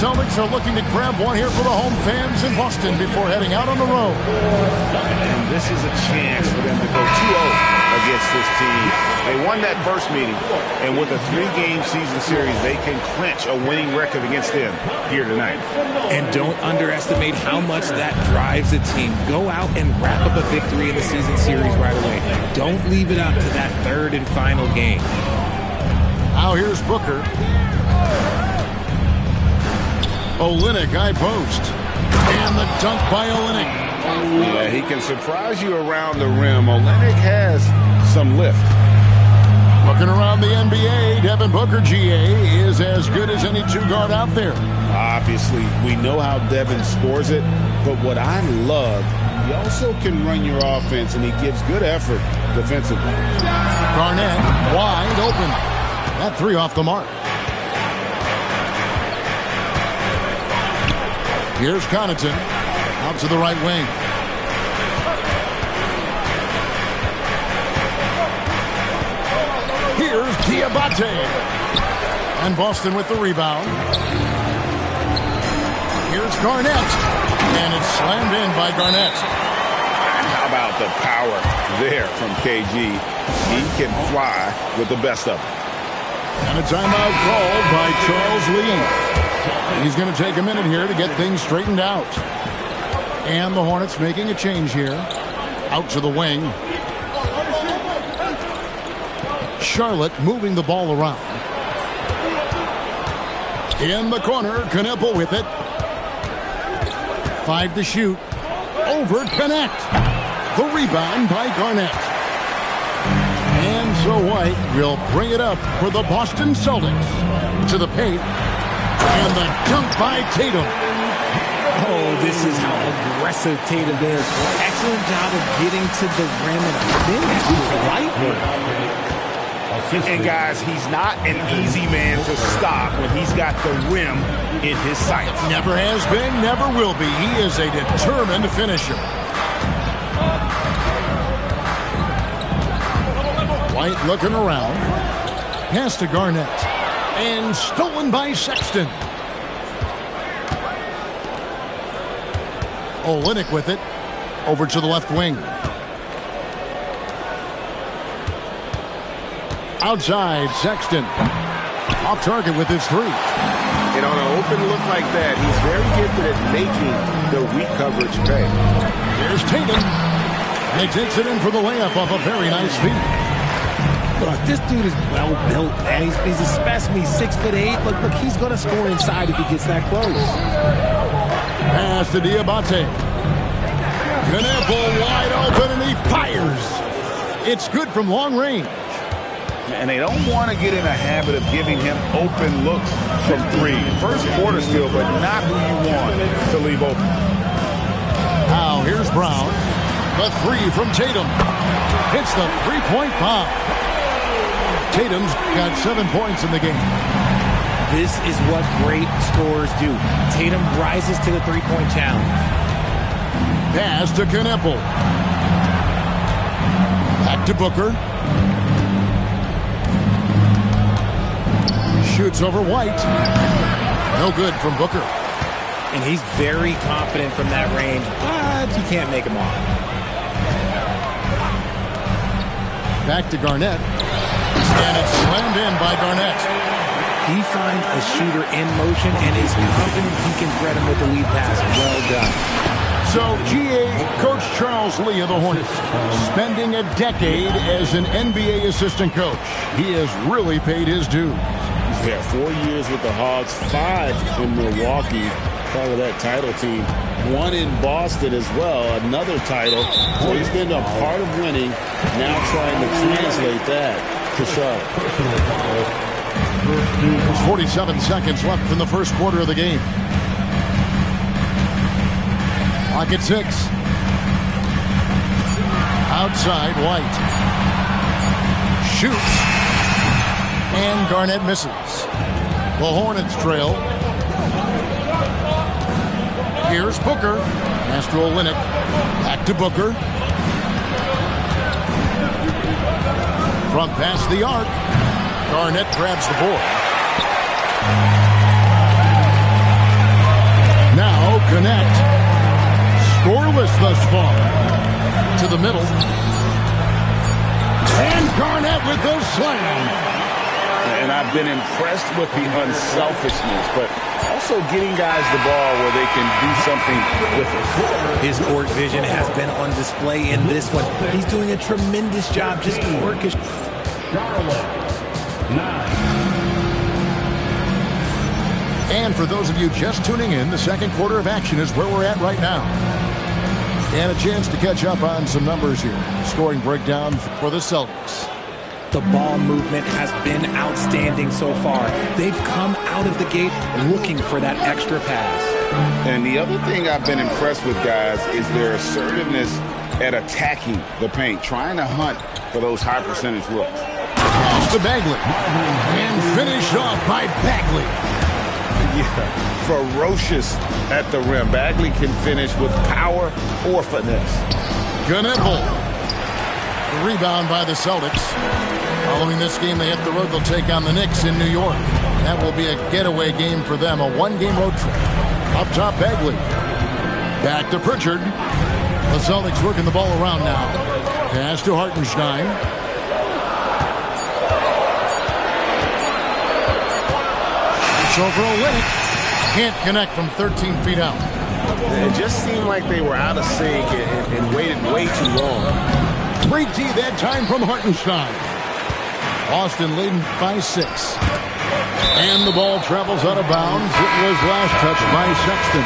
Celtics are looking to grab one here for the home fans in Boston before heading out on the road. And this is a chance for them to go 2-0 against this team. They won that first meeting, and with a 3-game season series, they can clinch a winning record against them here tonight. And don't underestimate how much that drives a team. Go out and wrap up a victory in the season series right away. Don't leave it up to that third and final game. Now here's Booker. Olynyk, high post. And the dunk by Olynyk. Yeah, he can surprise you around the rim. Olynyk has some lift. Looking around the NBA, Devin Booker, GA, is as good as any two-guard out there. Obviously, we know how Devin scores it, but what I love, he also can run your offense, and he gives good effort defensively. Garnett, wide open. That three off the mark. Here's Connaughton, out to the right wing. Here's Diabate. And Boston with the rebound. Here's Garnett. And it's slammed in by Garnett. How about the power there from KG? He can fly with the best of them. And a timeout called by Charles Lee. He's going to take a minute here to get things straightened out. And the Hornets making a change here. Out to the wing. Charlotte moving the ball around. In the corner, Kneppel with it. 5 to shoot. Over Connect. The rebound by Garnett. And so White will bring it up for the Boston Celtics. To the paint. And the dunk by Tatum. Oh, this is how aggressive Tatum is. Excellent job of getting to the rim and finish with light work. And guys, he's not an easy man to stop when he's got the rim in his sights. Never has been, never will be. He is a determined finisher. White looking around. Pass to Garnett. And stolen by Sexton. Olynyk with it. Over to the left wing. Outside, Sexton. Off target with his three. And on an open look like that, he's very gifted at making the weak coverage pay. Here's Tatum. And he takes it in for the layup off a very nice feed. Look, this dude is well built, man. He's a specimen. He's 6'8". Look, he's going to score inside if he gets that close. Pass to Diabate. Kneppel wide open, and he fires. It's good from long range. And they don't want to get in a habit of giving him open looks from three. First quarter still, but not who you want to leave open. Now here's Brown. The three from Tatum. Hits the three-point bomb. Tatum's got 7 points in the game. This is what great scorers do. Tatum rises to the three-point challenge. Pass to Kneppel. Back to Booker. Shoots over White. No good from Booker. And he's very confident from that range, but you can't make him off. Back to Garnett. And it's slammed in by Garnett. He finds a shooter in motion and is confident he can thread him with the lead pass. Well done. So, GA, Coach Charles Lee of the Hornets, spending a decade as an NBA assistant coach. He has really paid his dues. Yeah, 4 years with the Hawks, 5 in Milwaukee, part of that title team. 1 in Boston as well, another title. So he's been a part of winning, now trying to translate that to Charlotte. There's 47 seconds left in the first quarter of the game. Clock at 6. Outside, White. Shoots. And Garnett misses. The Hornets trail. Here's Booker. Pass to Olynyk. Back to Booker. From past the arc. Garnett grabs the board. scoreless thus far. To the middle. And Garnett with the slam. And I've been impressed with the unselfishness, but also getting guys the ball where they can do something with it. His court vision has been on display in this one. He's doing a tremendous job just orchestrating. And for those of you just tuning in, the second quarter of action is where we're at right now. And a chance to catch up on some numbers here. Scoring breakdown for the Celtics. The ball movement has been outstanding so far. They've come out of the gate looking for that extra pass. And the other thing I've been impressed with, guys, is their assertiveness at attacking the paint, trying to hunt for those high percentage looks. Pass to Bagley. And finished off by Bagley. Yeah, ferocious at the rim. Bagley can finish with power or finesse. Knueppel. The rebound by the Celtics. Following this game, they hit the road. They'll take on the Knicks in New York. That will be a getaway game for them, a one-game road trip. Up top, Bagley. Back to Pritchard. The Celtics working the ball around now. Pass to Hartenstein. So for Olynyk, can't connect from 13 feet out. It just seemed like they were out of sync and waited way too long. 3T that time from Hartenstein. Boston leading by 6. And the ball travels out of bounds. It was last touched by Sexton.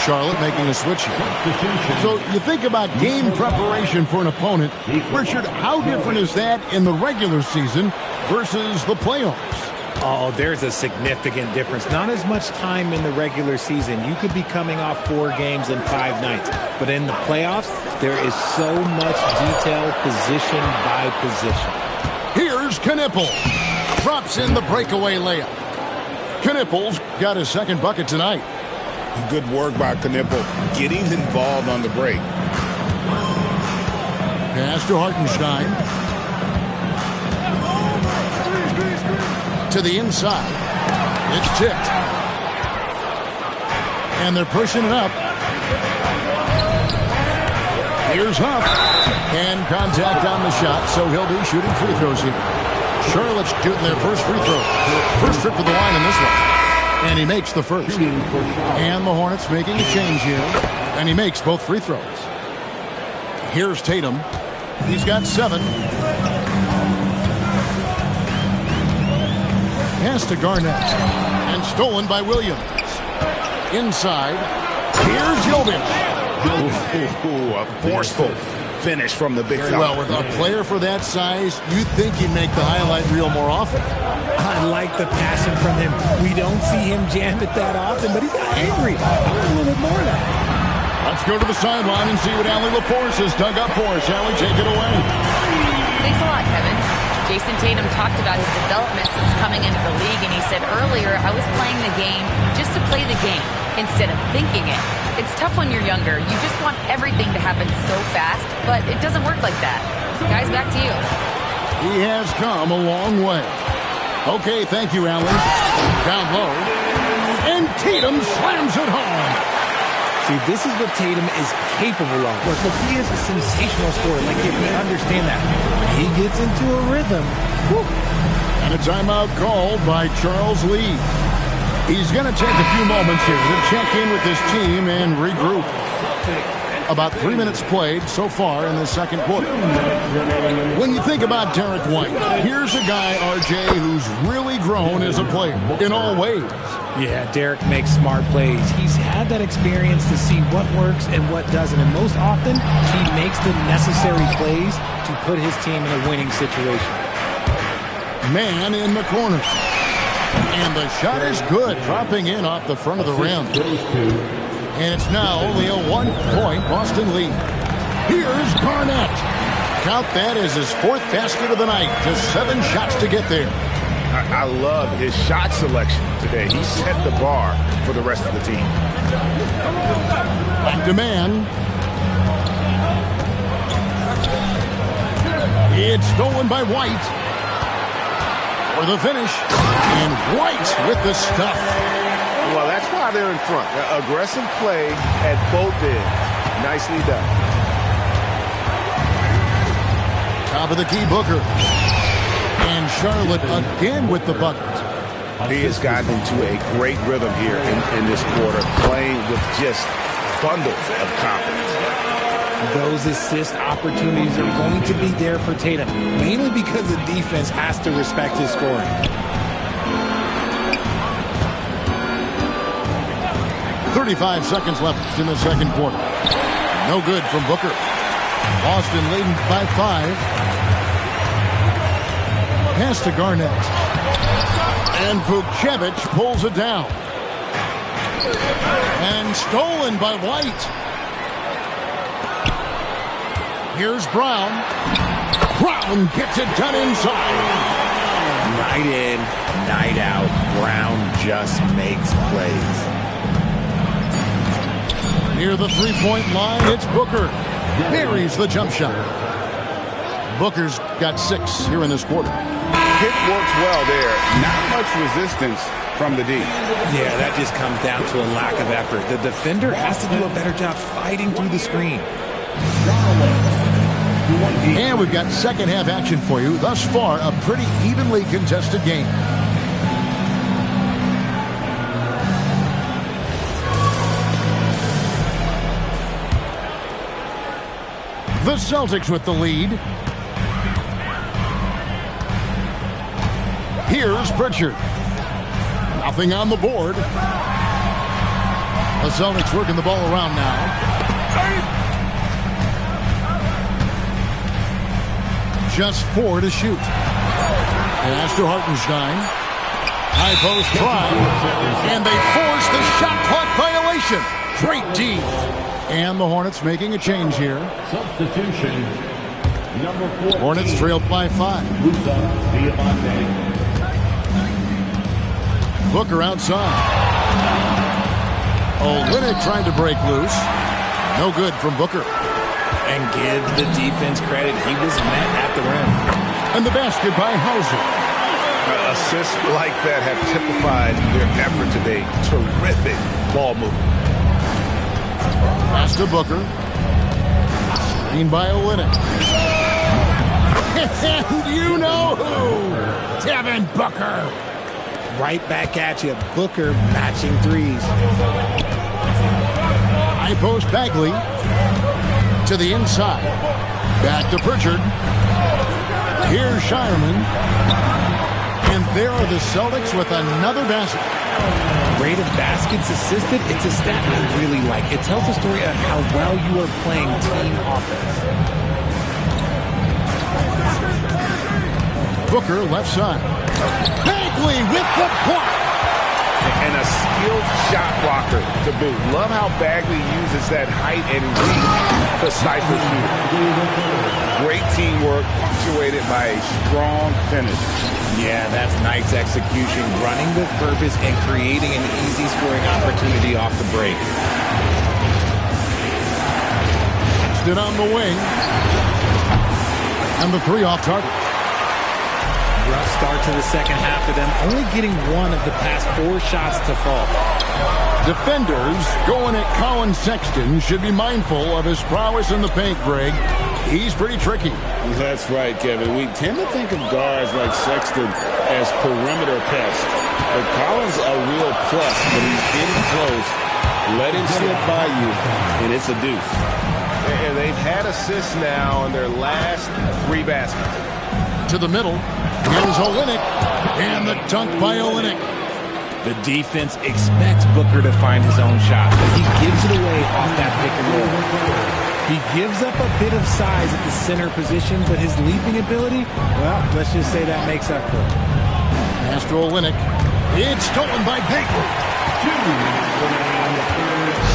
Charlotte making a switch here. So you think about game preparation for an opponent. Richard, how different is that in the regular season versus the playoffs? Oh, there's a significant difference. Not as much time in the regular season. You could be coming off 4 games in 5 nights. But in the playoffs, there is so much detail position by position. Here's Knueppel. Drops in the breakaway layup. Knueppel's got his second bucket tonight. Good work by Knueppel, getting involved on the break. Pass to Hartenstein. To the inside. It's tipped. And they're pushing it up. Here's Huff. And contact on the shot, so he'll be shooting free throws here. Charlotte's shooting their first free throw. First trip to the line in this one. And he makes the first. And the Hornets making a change here. And he makes both free throws. Here's Tatum. He's got 7. Pass to Garnett. And stolen by Williams. Inside. Here's Jovic. A forceful finish from the big fella. Well, with a player for that size, you'd think he'd make the highlight reel more often. I like the passing from him. We don't see him jam it that often, but he got angry. I want a little bit more of that. Let's go to the sideline and see what Allie LaForce has dug up for us. Allie, take it away. Thanks a lot, Kevin. Jason Tatum talked about his development since coming into the league, and he said earlier, I was playing the game just to play the game instead of thinking it. It's tough when you're younger. You just want everything to happen so fast, but it doesn't work like that. Guys, back to you. He has come a long way. Okay, thank you, Allie. Down low. And Tatum slams it home. See, this is what Tatum is capable of. Look, he is a sensational scorer. Like, if we understand that. When he gets into a rhythm. Whew. And a timeout called by Charles Lee. He's going to take a few moments here to check in with his team and regroup. About 3 minutes played so far in the second quarter. When you think about Derek White, here's a guy, RJ, who's really grown as a player in all ways. Yeah, Derek makes smart plays. He's had that experience to see what works and what doesn't. And most often, he makes the necessary plays to put his team in a winning situation. Man in the corner. And the shot is good, dropping in off the front of the rim. And it's now only a 1-point Boston lead. Here's Garnett. Count that as his 4th basket of the night. Just 7 shots to get there. I love his shot selection today. He set the bar for the rest of the team. Back to man. It's stolen by White. For the finish. And White with the stuff. Well, that's why they're in front. Aggressive play at both ends. Nicely done. Top of the key, Booker. And Charlotte again with the bucket. He has gotten into a great rhythm here in this quarter, playing with just bundles of confidence. Those assist opportunities are going to be there for Tatum, mainly because the defense has to respect his scoring. 35 seconds left in the second quarter. No good from Booker. Boston leading by 5. Pass to Garnett. And Vukcevic pulls it down. And stolen by White. Here's Brown. Brown gets it done inside. Night in, night out, Brown just makes plays. Near the three-point line, it's Booker. Buries the jump shot. Booker's got 6 here in this quarter. Pick works well there. Not much resistance from the D. Yeah, that just comes down to a lack of effort. The defender has to do a better job fighting through the screen. And we've got second half action for you. Thus far, a pretty evenly contested game. The Celtics with the lead. Here's Pritchard. Nothing on the board. The Celtics working the ball around now. Just 4 to shoot. Pass to Hartenstein. High post try. And they force the shot clock violation. Great D. And the Hornets making a change here. Substitution. Number 4. Hornets trailed by 5. Booker outside. Olynyk trying to break loose. No good from Booker. And give the defense credit. He was met at the rim. And the basket by Hauser. Assists like that have typified their effort today. Terrific ball movement. Pass to Booker. Screen by Olynyk. And you know who? Devin Booker. Right back at you. Booker matching threes. High post Bagley. To the inside. Back to Pritchard. Here's Shireman. And there are the Celtics with another basket. Rate of baskets assisted, it's a stat I really like. It tells a story of how well you are playing team offense. Booker left side. Bagley with the block. And a skilled shot blocker to boot. Love how Bagley uses that height and reach to stifle shooters. Great teamwork punctuated by a strong finish. Yeah, that's nice execution, running with purpose and creating an easy scoring opportunity off the break. Stood on the wing. And the 3 off target. Rough start to the second half for them, only getting 1 of the past 4 shots to fall. Defenders going at Colin Sexton should be mindful of his prowess in the paint, Greg. He's pretty tricky. That's right, Kevin. We tend to think of guards like Sexton as perimeter pests. But Collins a real plus when he's in close. Let him slip by you, and it's a deuce. And they've had assists now in their last 3 baskets. To the middle. Here's Olynyk. And the dunk by Olynyk. The defense expects Booker to find his own shot, but he gives it away off that pick and roll. He gives up a bit of size at the center position, but his leaping ability, well, let's just say that makes up for it. Pass to Olynyk. It's stolen by Bagley.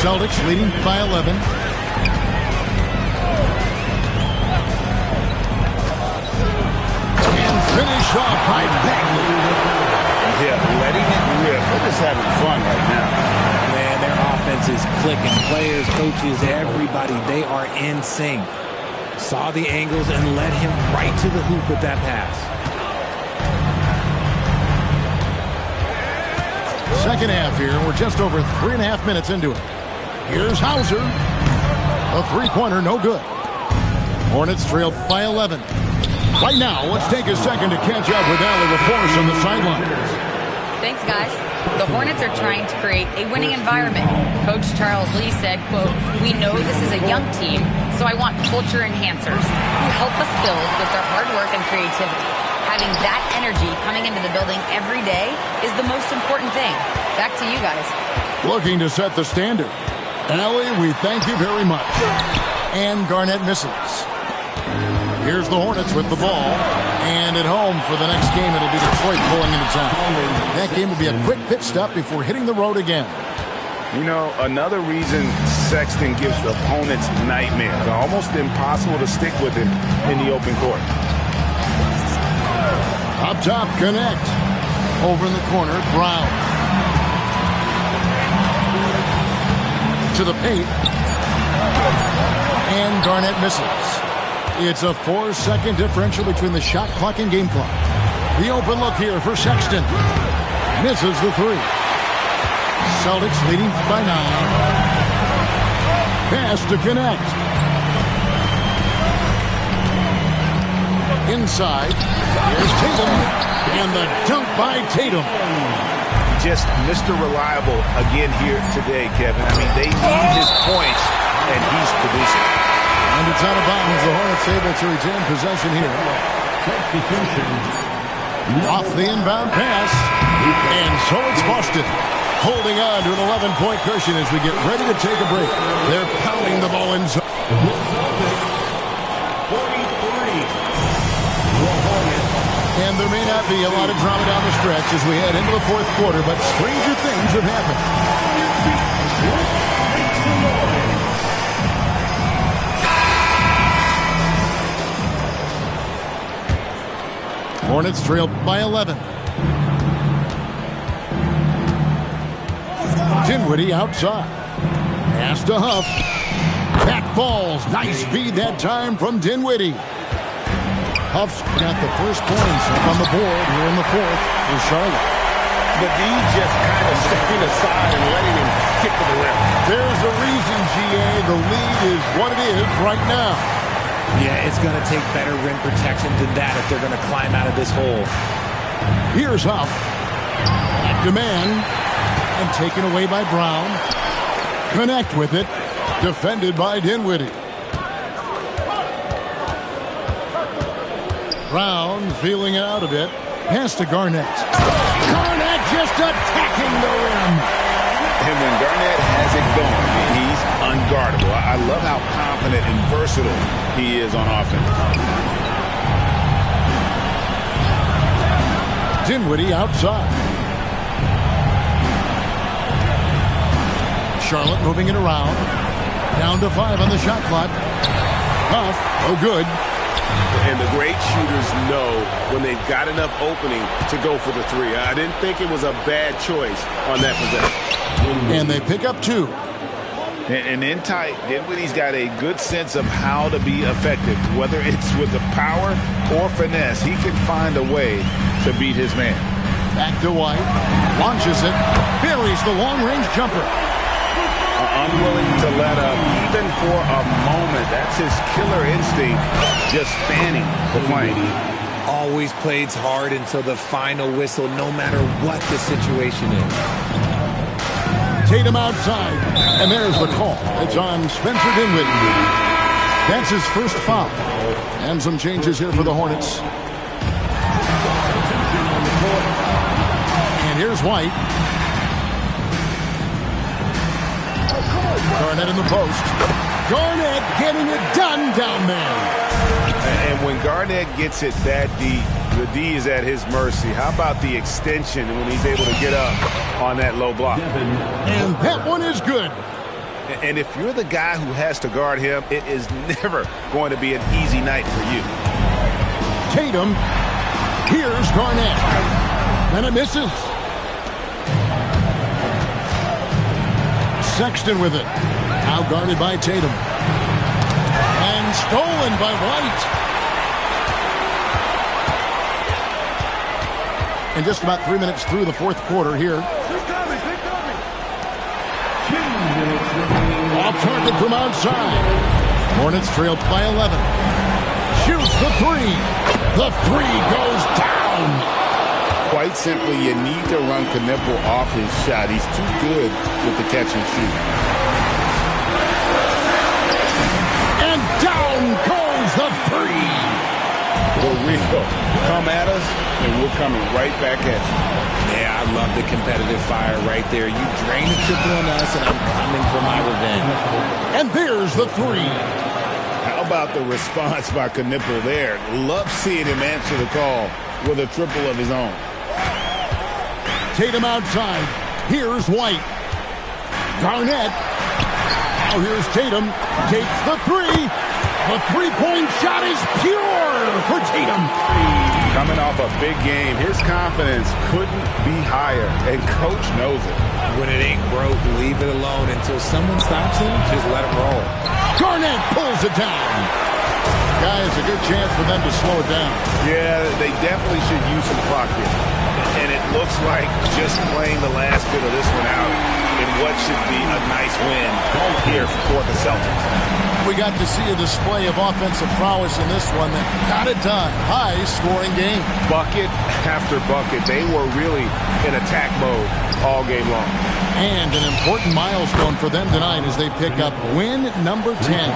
Celtics leading by 11. And finish off by Bagley. Yeah, letting it rip. They're just having fun right now. Man, their offense is clicking. Players, coaches, everybody, they are in sync. Saw the angles and led him right to the hoop with that pass. Second half here. We're just over 3.5 minutes into it. Here's Hauser. A three-pointer, no good. Hornets trail by 11. Right now, let's take a second to catch up with Allie LaForce on the sidelines. Thanks, guys. The Hornets are trying to create a winning environment. Coach Charles Lee said, quote, "We know this is a young team, so I want culture enhancers who help us build with their hard work and creativity. Having that energy coming into the building every day is the most important thing." Back to you guys. Looking to set the standard. Allie, we thank you very much. And Garnett misses. Here's the Hornets with the ball. And at home for the next game, it'll be Detroit pulling into town. That game will be a quick pit stop before hitting the road again. You know, another reason Sexton gives the opponents nightmares. Almost impossible to stick with him in the open court. Up top, Connect. Over in the corner, Brown. To the paint. And Garnett misses. It's a 4-second differential between the shot clock and game clock. The open look here for Sexton. Misses the three. Celtics leading by 9. Pass to Connect. Inside. Here's Tatum. And the dunk by Tatum. Just Mr. Reliable again here today, Kevin. I mean, they need his points, and he's producing. And it's out of bounds. The Hornets able to retain possession here. Substitution. Off the inbound pass. And so it's Boston holding on to an 11-point cushion as we get ready to take a break. They're pounding the ball in zone. 43. And there may not be a lot of drama down the stretch as we head into the fourth quarter, but stranger things have happened. Hornets trail by 11. Dinwiddie outside. Pass to Huff. That falls. Nice feed that time from Dinwiddie. Huff's got the first points up on the board here in the fourth for Charlotte. But D just kind of stepping aside and letting him kick to the rim. There's a reason, GA. The lead is what it is right now. Yeah, it's going to take better rim protection than that if they're going to climb out of this hole. Here's Huff. At demand. And taken away by Brown. Connect with it. Defended by Dinwiddie. Brown feeling it out a bit. Pass to Garnett. Garnett just attacking the rim. And when Garnett has it going, he's unguardable. I love how confident and versatile he is on offense. Dinwiddie outside. Charlotte moving it around. Down to 5 on the shot clock. Huff, oh good. And the great shooters know when they've got enough opening to go for the three. I didn't think it was a bad choice on that possession. And they pick up 2. And in tight, Dinwiddie's got a good sense of how to be effective. Whether it's with the power or finesse, he can find a way to beat his man. Back to White. Launches it. Buries the long-range jumper. Unwilling to let up, even for a moment. That's his killer instinct, just fanning the flame. Always plays hard until the final whistle, no matter what the situation is. Tatum outside, and there's the call. It's on Spencer Dinwiddie. That's his first foul. And some changes here for the Hornets. And here's White. Garnett in the post. Garnett getting it done down there. And when Garnett gets it that deep, the D is at his mercy. How about the extension when he's able to get up on that low block? And that one is good. And if you're the guy who has to guard him, it is never going to be an easy night for you. Tatum. Here's Garnett. And it misses. Sexton with it. Now guarded by Tatum. And stolen by White. And just about 3 minutes through the fourth quarter here. A target from outside. Hornets trail by 11. Shoots the three. The three goes down. Quite simply, you need to run Knipple off his shot. He's too good with the catch and shoot. And down goes the three. For real. Come at us, and we're coming right back at you. Yeah, I love the competitive fire right there. You drain the triple on us, and I'm coming for my revenge. And there's the three. How about the response by Knipple there? Love seeing him answer the call with a triple of his own. Tatum outside. Here's White. Garnett. Now here's Tatum. Takes the three. The three-point shot is pure for Tatum. Coming off a big game, his confidence couldn't be higher, and Coach knows it. When it ain't broke, leave it alone until someone stops him. Just let him roll. Garnett pulls it down. Guys, a good chance for them to slow it down. Yeah, they definitely should use some clock here. And it looks like just playing the last bit of this one out in what should be a nice win here for the Celtics. We got to see a display of offensive prowess in this one that got it done. High-scoring game. Bucket after bucket. They were really in attack mode all game long. And an important milestone for them tonight as they pick up win number 10.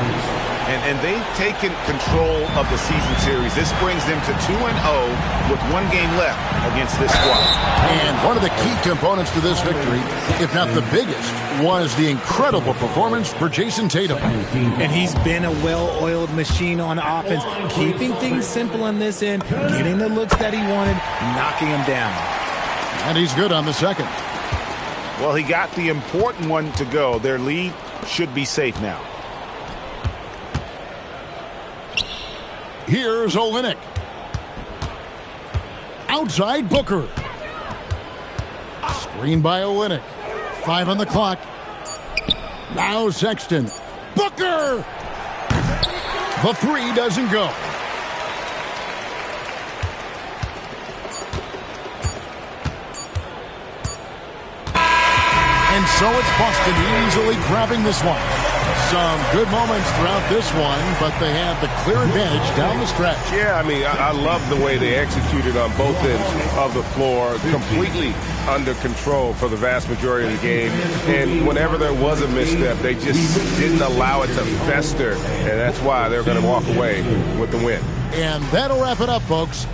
And they've taken control of the season series. This brings them to 2-0 with one game left against this squad. And one of the key components to this victory, if not the biggest, was the incredible performance for Jason Tatum. And he's been a well-oiled machine on offense, keeping things simple on this end, getting the looks that he wanted, knocking them down. And he's good on the second. Well, he got the important one to go. Their lead should be safe now. Here's Olynyk. Outside Booker. Screen by Olynyk. 5 on the clock. Now Sexton. Booker! The three doesn't go. And so it's Boston easily grabbing this one. Some good moments throughout this one, but they have the clear advantage down the stretch. Yeah, I mean, I love the way they executed on both ends of the floor, completely under control for the vast majority of the game. And whenever there was a misstep, they just didn't allow it to fester, and that's why they're going to walk away with the win. And that'll wrap it up, folks.